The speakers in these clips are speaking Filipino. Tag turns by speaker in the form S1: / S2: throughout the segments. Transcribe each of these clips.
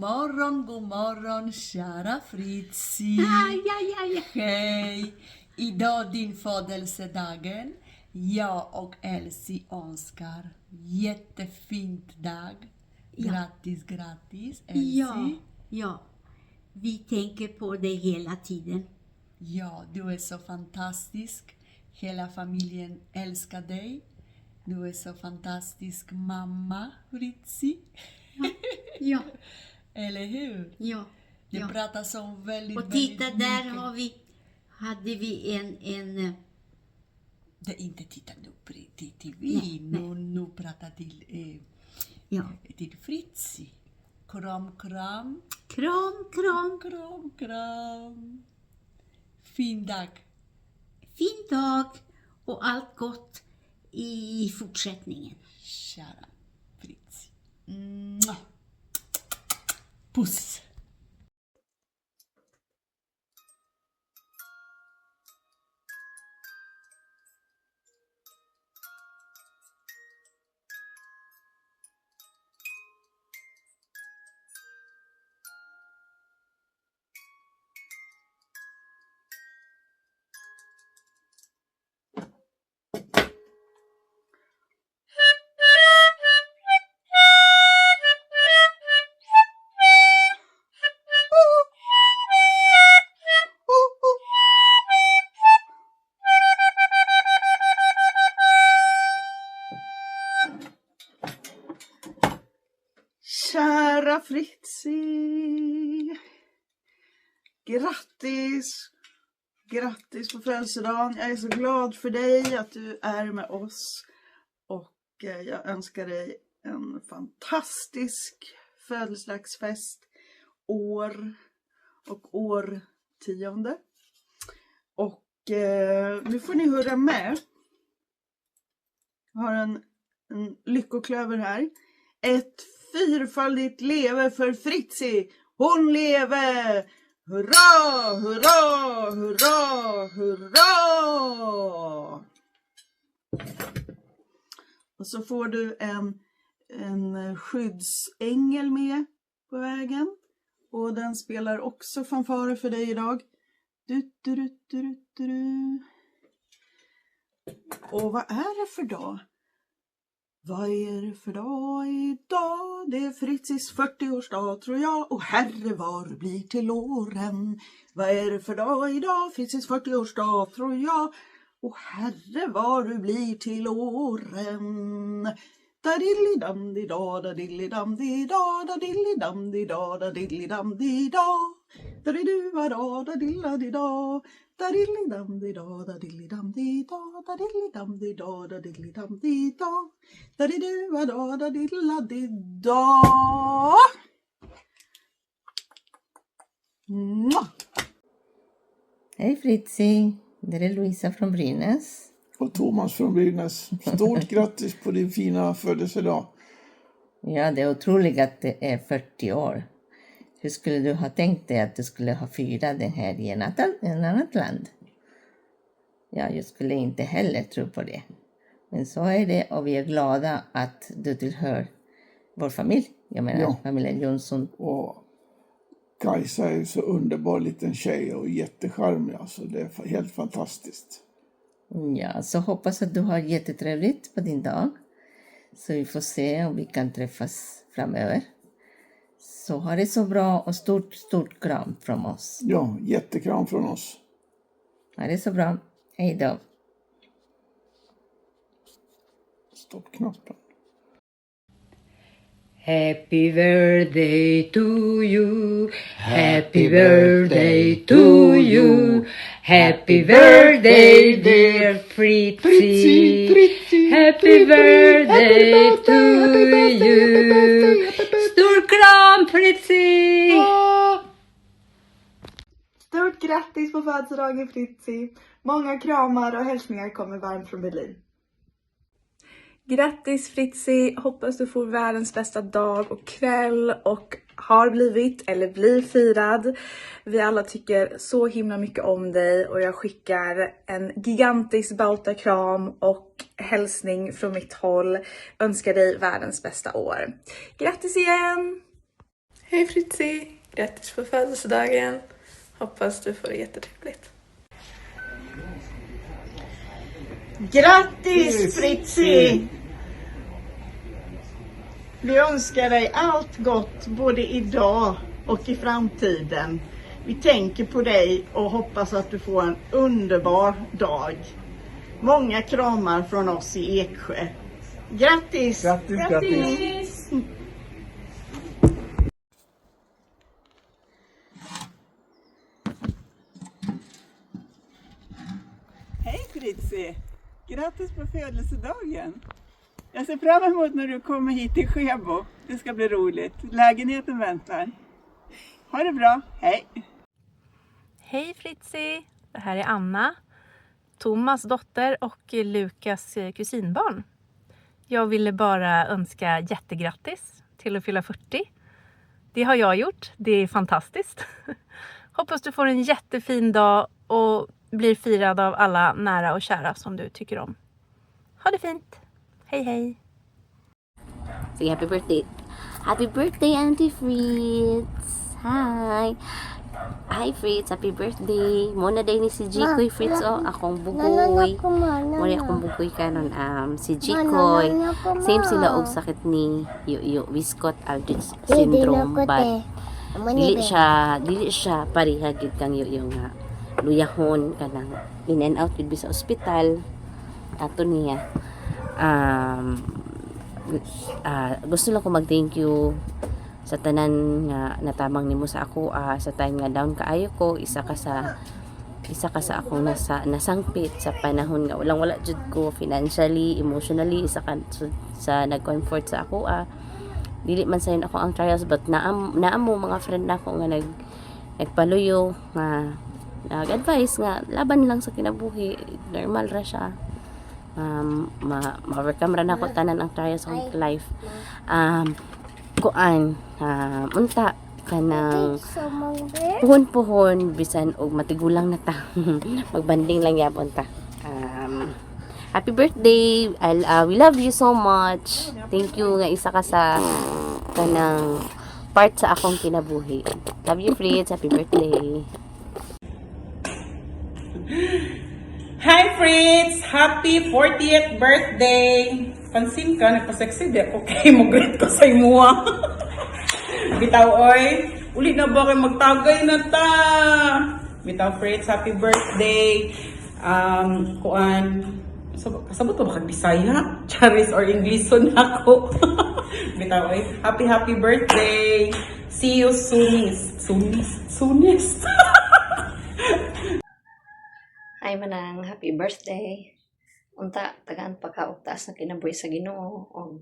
S1: god morgon, kära Fritzi.
S2: Ja.
S1: Hej! Idag din födelsedagen. Jag och Elsie önskar jättefint dag. Grattis, Elsie.
S2: Ja. Vi tänker på dig hela tiden.
S1: Ja, du är så fantastisk. Hela familjen älskar dig. Du är så fantastisk mamma, Fritzi.
S2: Ja.
S1: Eller hur?
S2: Ja.
S1: Det pratas om väldigt,
S2: Och titta,
S1: väldigt
S2: där
S1: mycket.
S2: hade vi en
S1: Det är inte titta nu på TV.
S2: Nej.
S1: Nu pratar till Fritzi. Kram.
S2: Kram.
S1: Fin dag.
S2: Fin dag och allt gott i fortsättningen.
S1: Kära Fritzi. Puss.
S3: Kära Fritzi, grattis på födelsedagen. Jag är så glad för dig att du är med oss och jag önskar dig en fantastisk födelsedagsfest år och årtionde. Och nu får ni höra med. Jag har en lyckoklöver här. Ett fyrfaldigt leve för Fritzi. Hon lever! Hurra, hurra, hurra, hurra! Och så får du en skyddsängel med på vägen. Och den spelar också fanfarer för dig idag. Och vad är det för dag? Vad är det för dag idag? Det är Fritzis 40-årsdag tror jag. Och herre var blir till åren. Vad är det för dag idag? Fritzis 40-årsdag tror jag. Och herre var du blir till åren. Da-dilli-dam-di-da, da-dilli-dam-di-da, da-dilli-dam-di-da, da-dilli-dam-di-da. Da-di-du-va-da, da-dilla-di-da. Da-dilli-dam-di-da, da-dilli-dam-di-da, da-dilli-dam-di-da, da-dilli-dam-di-da. Da-di-du-va-da, da-dilla-di-da.
S4: Hej Fritzi, det är Louisa från Brynäs.
S5: Och Thomas från Brynäs. Stort grattis på din fina födelsedag.
S4: Ja, det är otroligt att det är 40 år. Hur skulle du ha tänkt dig att du skulle ha firat den här i ett annat land? Ja, jag skulle inte heller tro på det. Men så är det och vi är glada att du tillhör vår familj. Jag menar familjen Jonsson.
S5: Och Kajsa är så underbar liten tjej och jättecharmig. Alltså det är helt fantastiskt.
S4: Ja, så hoppas att du har jättetrevligt på din dag. Så vi får se om vi kan träffas framöver. Så ha det så bra och stort kram från oss.
S5: Ja, jättekram från oss.
S4: Ha det så bra. Hej då.
S5: Stoppknappen.
S6: Happy birthday to you. Happy birthday to you. Happy birthday dear Fritzi. Happy birthday to you. Stor kram Fritzi.
S3: Stort grattis på födelsedagen Fritzi. Många kramar och hälsningar kommer varmt från Berlin.
S7: Grattis Fritzi, hoppas du får världens bästa dag och kväll och har blivit eller blir firad. Vi alla tycker så himla mycket om dig och jag skickar en gigantisk bautakram och hälsning från mitt håll. Önskar dig världens bästa år. Grattis igen! Hej Fritzi! Grattis på födelsedagen. Hoppas du får det jättetrevligt.
S3: Grattis Fritzi! Vi önskar dig allt gott både idag och i framtiden. Vi tänker på dig och hoppas att du får en underbar dag. Många kramar från oss i Eksjö. Grattis!
S5: Grattis!
S8: Hej Fritzi! Grattis på födelsedagen! Jag ser fram emot när du kommer hit till Sjöbo. Det ska bli roligt. Lägenheten väntar. Ha det bra, hej!
S9: Hej Fritzi! Det här är Anna, Thomas dotter och Lukas kusinbarn. Jag ville bara önska jättegrattis till att fylla 40. Det har jag gjort, det är fantastiskt. Hoppas du får en jättefin dag och blir firad av alla nära och kära som du tycker om. Ha det fint! Hej hej!
S10: Say happy birthday. Happy birthday, Auntie Fritz. Hi. Hi, Fritz. Happy birthday. Muna day ni si Jikoy, Fritz. Oh, akong bugoy. Muna akong bugoy kanon. Si Jikoy. Same sila og sakit ni Wiskott Aldrich syndrome. But dili siya parihagid kang nga luyahon kanang in and out with sa ospital. Ato niya. Gusto lang ko mag-thank you sa tanan nga natamang nimo sa ako sa time nga down kaayo ko isa ka sa akong nasangpit sa panahon nga wala jud ko financially, emotionally, isa ka sa nag-comfort sa ako dili man sayon ako ang trials but naamo mga friend nako nga nagpaluyo nga nag-advise nga laban lang sa kinabuhi, normal ra siya. Ma-overcome ra nako tanan ang trials of life. Unta kanang puhon bisan og matigulang na ta. Magbanding lang yapon ta. Happy birthday. We love you so much. Thank you nga isa ka sa kanang part sa akong kinabuhi. Love you, Fritz. Happy birthday.
S11: Hi Fritz! Happy 40th birthday! Pansin ka, nagpa-sexy di ako kay mo greet ko sa imuha. Bitaw oy, uli na ba kayo magtagay na ta? Bitaw Fritz, happy birthday! Kasabot ko ba kag Bisaya? Charis or Englisson ako? Bitaw oy, happy birthday! See you soonest.
S12: Ay manang happy birthday. Unta tagaan pagkaugtaas na kinabuhi sa Ginoo og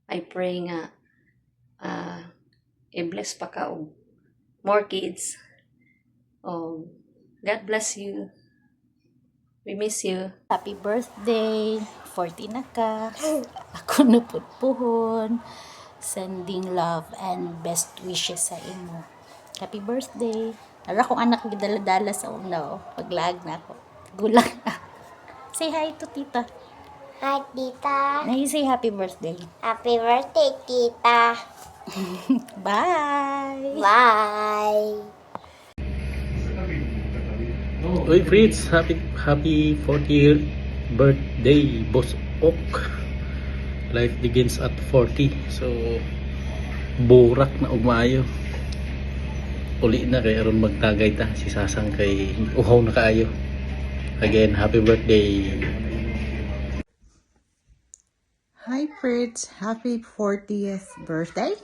S12: I pray nga i-bless pa ka og more kids. God bless you. We miss you.
S10: Happy birthday. 40 na ka. Ako na puhon. Sending love and best wishes sa imo. Happy birthday. Nara kong anak gidala-dala sa una, paglag na ako. Gulang na. Say hi to tita.
S13: Hi, tita.
S10: Say happy birthday.
S13: Happy birthday, tita.
S10: Bye.
S13: Bye.
S14: Oy Fritz, happy 40th birthday, Boss Ok. Life begins at 40. So burak na ugmaayo. Uli na kay aron magtagay ta si Sasang kay uhaw na kaayo. Again, happy birthday.
S15: Hi Fritz, happy 40th birthday.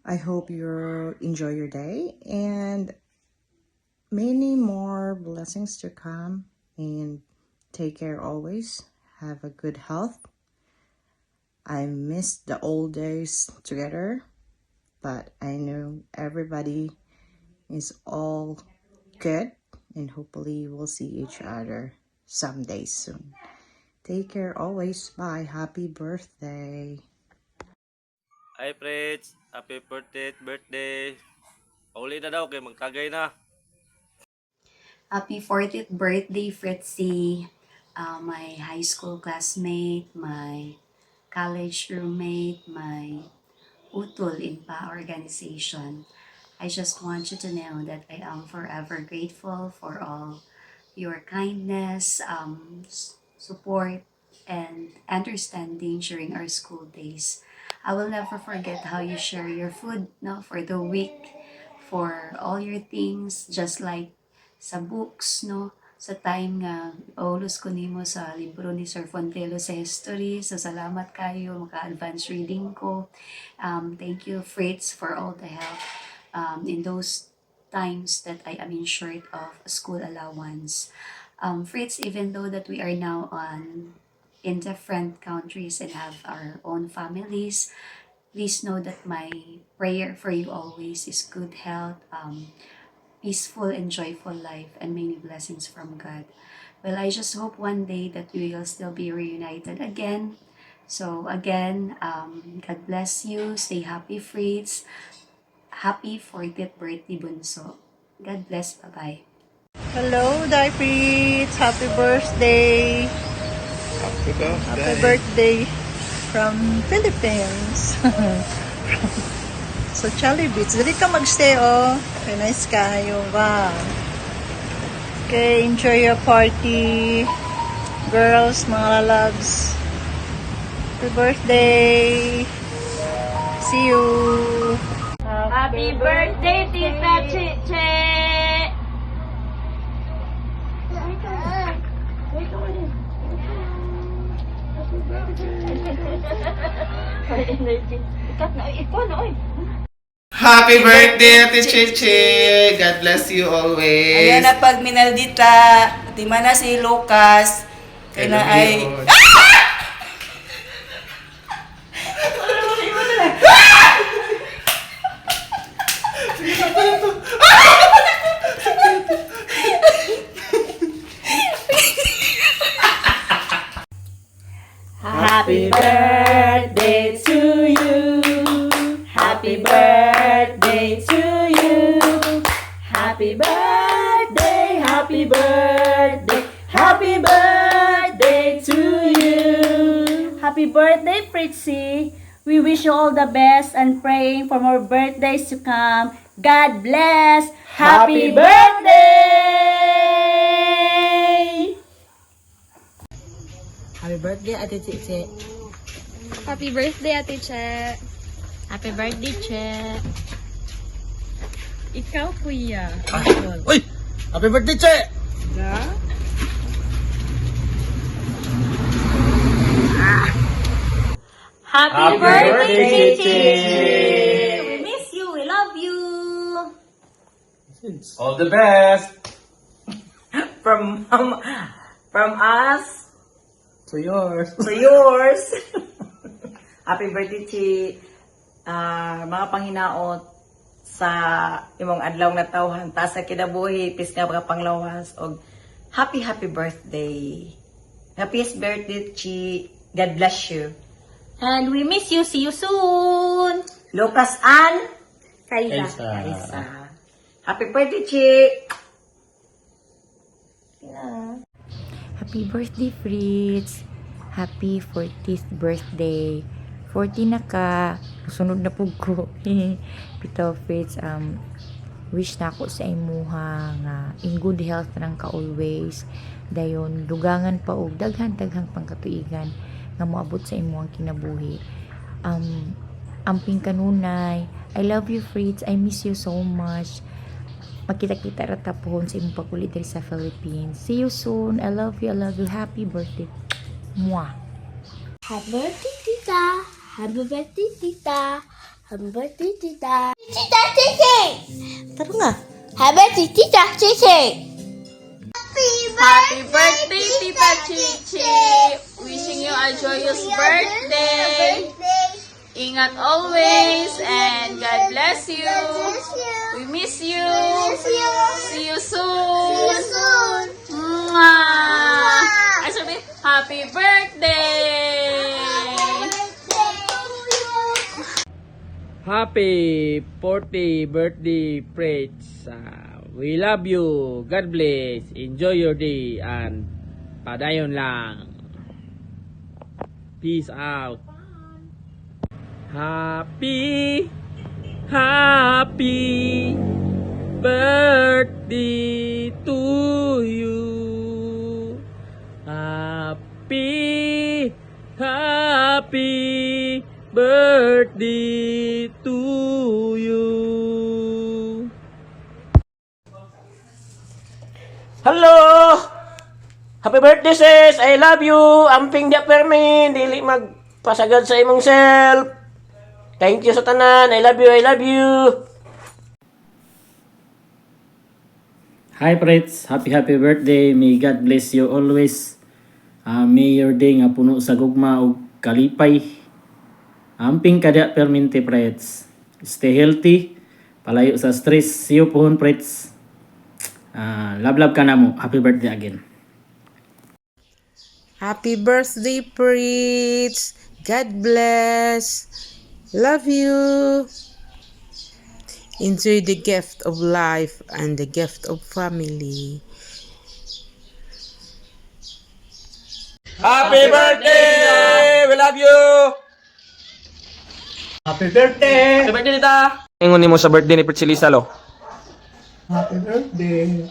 S15: I hope you enjoy your day and many more blessings to come, and take care always. Have a good health. I miss the old days together, but I know everybody is all good, and hopefully we'll see each other someday soon. Take care always. Bye. Happy birthday.
S16: Hi Fritz, happy 40th birthday. Uli na daw kay magtagay na.
S17: Happy 40th birthday, Fritzy. My high school classmate, my college roommate, my utol in PA organization. I just want you to know that I am forever grateful for all your kindness, support, and understanding during our school days. I will never forget how you share your food, no, for the week, for all your things, just like sa books, no, sa time nga aulos ko nimo sa libro ni Sir Fontelo sa history. So salamat kayo, maka-advance reading ko. Thank you, Fritz, for all the help in those times that I am in short of school allowance. Fritz, even though that we are now in different countries and have our own families, please know that my prayer for you always is good health, peaceful and joyful life, and many blessings from God. Well, I just hope one day that we will still be reunited again. So again, God bless you. Stay happy, Fritz. Happy 40th birthday, Bunso. God bless. Bye-bye.
S3: Hello, Dai Fritz. Happy birthday. Happy birthday from Philippines. So, Charlie Beach. Dali ka magstay, oh. Okay, nice kayo. Wow. Okay, enjoy your party. Girls, mga loves. Happy birthday. See you.
S18: Happy birthday, Tita Chiche!
S19: Happy birthday, Ate Chichi! God bless you always.
S20: Ayan na pag minaldita, di man na si Lucas, kaya na ay...
S18: Happy birthday to you. Happy birthday to you. Happy birthday, happy birthday, happy birthday to you.
S21: Happy birthday, Fritzy. We wish you all the best and praying for more birthdays to come. God bless. Happy birthday!
S15: Happy birthday, Ate Chiche.
S22: Happy birthday, Ate Che.
S21: Happy birthday, Che. Ikaw, kuya.
S19: Uy! Happy birthday, Che!
S21: Happy
S19: birthday, Chichi!
S21: We miss you. We love you.
S19: All the best!
S20: From us
S19: To yours.
S20: to yours. Happy birthday, Chi. Mga panghinaot sa imong adlaw na tawhan ta sa kinabuhi pis nga mga panglawas og happy birthday. Happiest birthday, Chi. God bless you.
S21: And we miss you. See you soon.
S20: Lucas and
S21: Kaisa.
S20: Happy birthday, Chi.
S23: Happy birthday, Fritz. Happy 40th birthday. 40 na ka. Sunod na pug ko. Bitaw, Fritz, wish na ako sa imuha nga in good health nang ka always. Dayon, dugangan pa og daghang pangkatuigan nga moabot sa imuhang kinabuhi. Amping kanunay. I love you, Fritz. I miss you so much. Magkita-kita rata pohon sa imong pagkulit diri sa Philippines. See you soon. I love you. Happy birthday. Mwah.
S13: Happy birthday, Tita. Happy birthday, Tita. Happy birthday, Tita. Tita Chichi!
S21: Tara nga.
S13: Happy birthday, Tita Chichi!
S22: Happy birthday, Tita Chichi! Wishing you a joyous birthday! Ingat always and God bless you! We miss you! See you soon! Mwah! Ay, sabi, happy birthday!
S14: Happy 40th birthday, Fritz. We love you. God bless. Enjoy your day and padayon lang. Peace out. Happy birthday to you. Happy birthday to you. Hello! Happy birthday sis! I love you! Amping dia permin, dili magpasagad sa imong self. Thank you sa tanan. I love you, I love you. Hi Prets, happy birthday. May God bless you always. May your day nga puno sa gugma o kalipay. Amping kada perminti Prets. Stay healthy. Palayo sa stress. See you pohon Prets. Love ka na mo. Happy birthday again.
S1: Happy birthday, Pritz. God bless. Love you. Enjoy the gift of life and the gift of family.
S14: Happy birthday! We love you!
S2: Happy birthday!
S14: Happy birthday, tita! Ingon mo sa birthday ni Pritz Lisa, lo?
S2: Happy birthday!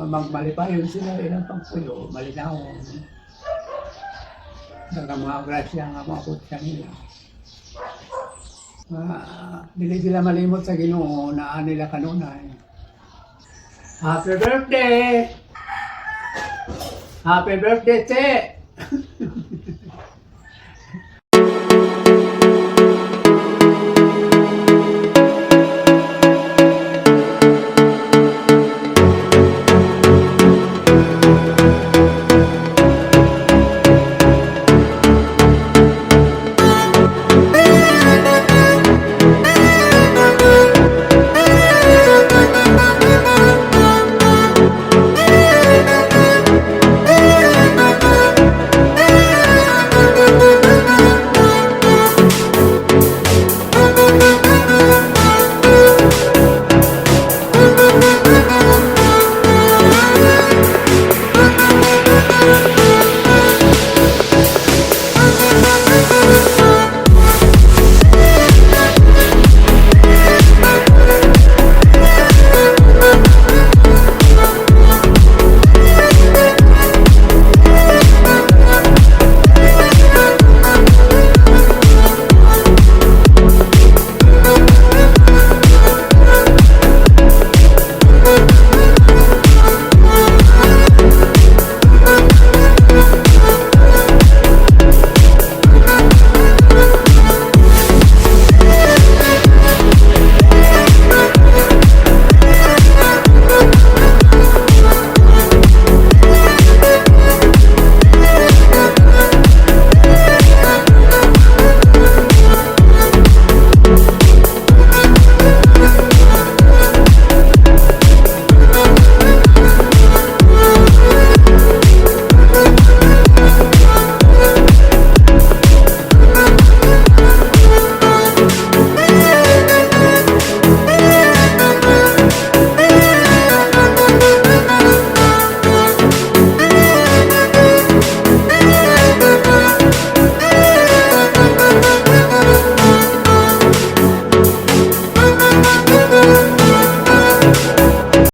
S2: Magmalipayon sila ilang pagpuyo, malinawon. Dagang mga grasya nga mapot sa nila. Dili sila malimot sa Ginoo na nila kanunay. Happy birthday! Happy birthday, Che!